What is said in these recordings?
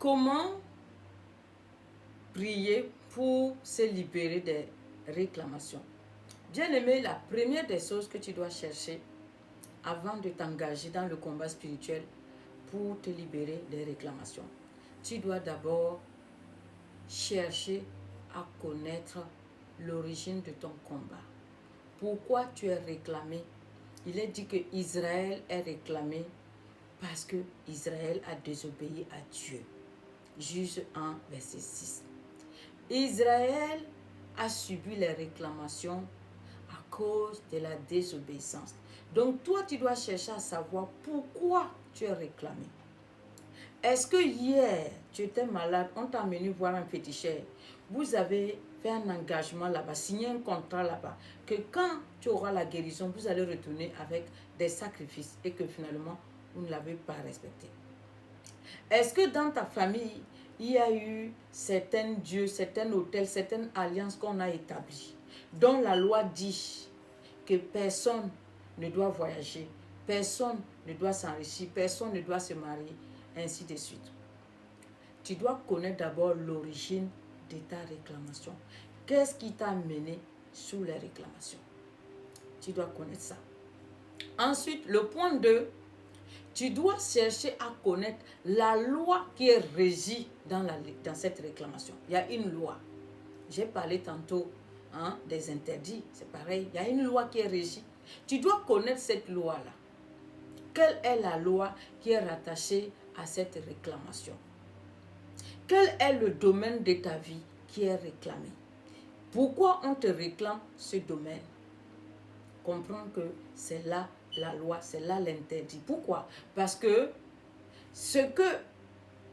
Comment prier pour se libérer des réclamations? Bien-aimé, la première des choses que tu dois chercher avant de t'engager dans le combat spirituel pour te libérer des réclamations, tu dois d'abord chercher à connaître l'origine de ton combat. Pourquoi tu es réclamé? Il est dit que Israël est réclamé parce que Israël a désobéi à Dieu. Juge 1, verset 6. Israël a subi les réclamations à cause de la désobéissance. Donc toi, tu dois chercher à savoir pourquoi tu es réclamé. Est-ce que hier, tu étais malade, on t'a amené voir un féticheur, vous avez fait un engagement là-bas, signé un contrat là-bas, que quand tu auras la guérison, vous allez retourner avec des sacrifices et que finalement, vous ne l'avez pas respecté? Est-ce que dans ta famille, il y a eu certains dieux, certains hôtels, certaines alliances qu'on a établies, dont la loi dit que personne ne doit voyager, personne ne doit s'enrichir, personne ne doit se marier, ainsi de suite? Tu dois connaître d'abord l'origine de ta réclamation. Qu'est-ce qui t'a mené sous les réclamations? Tu dois connaître ça. Ensuite, le point 2, tu dois chercher à connaître la loi qui est régie dans cette réclamation. Il y a une loi. J'ai parlé tantôt des interdits. C'est pareil. Il y a une loi qui est régie. Tu dois connaître cette loi-là. Quelle est la loi qui est rattachée à cette réclamation? Quel est le domaine de ta vie qui est réclamé? Pourquoi on te réclame ce domaine? Comprends que c'est là la loi, c'est là l'interdit. Pourquoi? Parce que ce que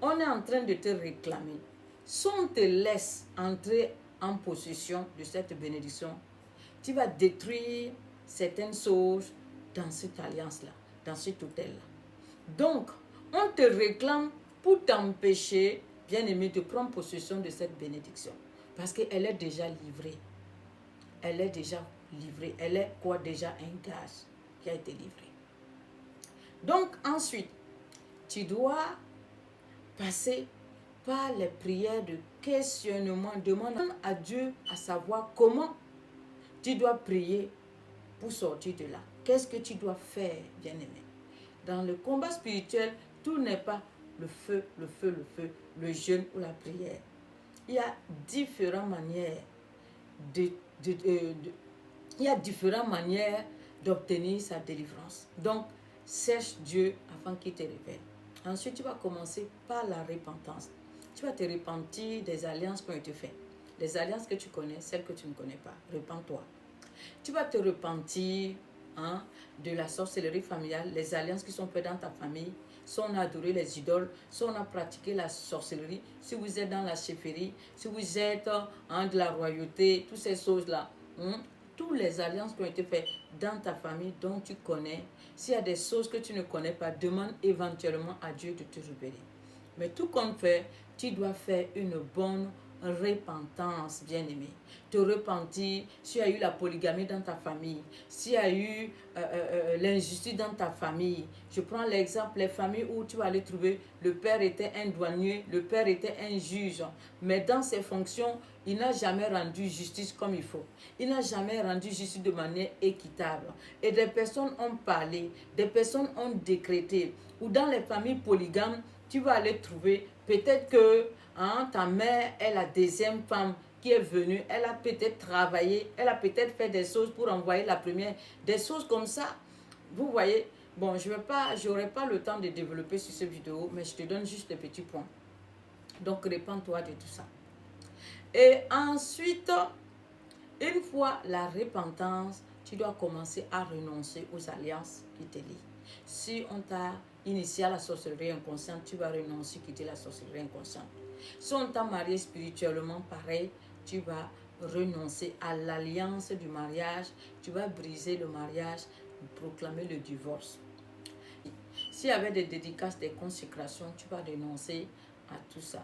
on est en train de te réclamer, si on te laisse entrer en possession de cette bénédiction, tu vas détruire certaines choses dans cette alliance-là, dans cet hôtel-là. Donc, on te réclame pour t'empêcher, bien-aimé, de prendre possession de cette bénédiction. Parce qu'elle est déjà livrée. Elle est déjà livrée. Elle est quoi? Déjà un gage qui a été livré. Donc, ensuite, tu dois passer par les prières de questionnement. Demande à Dieu à savoir comment tu dois prier pour sortir de là. Qu'est-ce que tu dois faire, bien-aimé? Dans le combat spirituel, tout n'est pas le feu, le jeûne ou la prière. Il y a différentes manières d'obtenir sa délivrance. Donc, cherche Dieu afin qu'il te révèle. Ensuite, tu vas commencer par la repentance. Tu vas te repentir des alliances qui ont été faites. Les alliances que tu connais, celles que tu ne connais pas. Repens-toi. Tu vas te repentir de la sorcellerie familiale, les alliances qui sont faites dans ta famille. Si on a adoré les idoles, si on a pratiqué la sorcellerie, si vous êtes dans la chefferie, si vous êtes de la royauté, toutes ces choses-là, toutes les alliances qui ont été faites dans ta famille dont tu connais, s'il y a des choses que tu ne connais pas, demande éventuellement à Dieu de te révéler. Mais tout compte fait, tu dois faire une bonne repentance, bien-aimé. Te repentir s'il y a eu la polygamie dans ta famille, s'il y a eu l'injustice dans ta famille. Je prends l'exemple, les familles où tu vas aller trouver, le père était un douanier, le père était un juge, mais dans ses fonctions, il n'a jamais rendu justice comme il faut. Il n'a jamais rendu justice de manière équitable. Et des personnes ont parlé, des personnes ont décrété. Ou dans les familles polygames, tu vas aller trouver, peut-être que ta mère est la deuxième femme qui est venue, elle a peut-être travaillé, elle a peut-être fait des choses pour envoyer la première, des choses comme ça. Vous voyez, bon, je n'aurai pas le temps de développer sur cette vidéo, mais je te donne juste des petits points. Donc, répands-toi de tout ça. Et ensuite, une fois la repentance, tu dois commencer à renoncer aux alliances qui te lient. Si on t'a initié à la sorcellerie inconsciente, tu vas renoncer, quitter la sorcellerie inconsciente. Si on t'a marié spirituellement, pareil, tu vas renoncer à l'alliance du mariage, tu vas briser le mariage, proclamer le divorce. S'il y avait des dédicaces, des consécrations, tu vas renoncer à tout ça.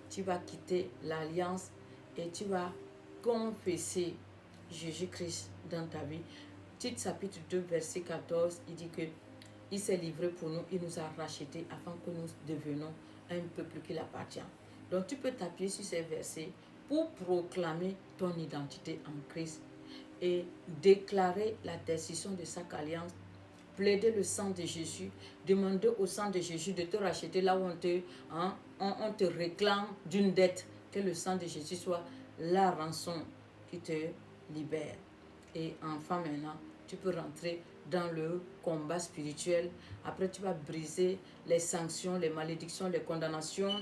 Tu vas quitter l'alliance et tu vas confesser Jésus-Christ dans ta vie. Tite chapitre 2, verset 14, il dit que il s'est livré pour nous, il nous a rachetés afin que nous devenions un peuple qui l'appartient. Donc tu peux t'appuyer sur ces versets pour proclamer ton identité en Christ et déclarer la décision de chaque alliance, plaider le sang de Jésus, demander au sang de Jésus de te racheter là où on te réclame d'une dette, que le sang de Jésus soit la rançon qui te libère. Et enfin maintenant, tu peux rentrer dans le combat spirituel. Après, tu vas briser les sanctions, les malédictions, les condamnations.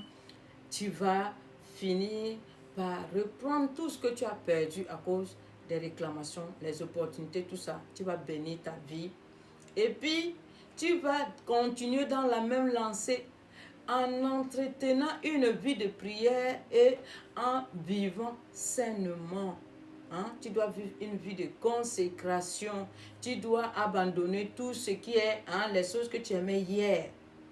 Tu vas finir par reprendre tout ce que tu as perdu à cause des réclamations, les opportunités, tout ça. Tu vas bénir ta vie. Et puis, tu vas continuer dans la même lancée en entretenant une vie de prière et en vivant sainement. Tu dois vivre une vie de consécration. Tu dois abandonner tout ce qui est les choses que tu aimais hier.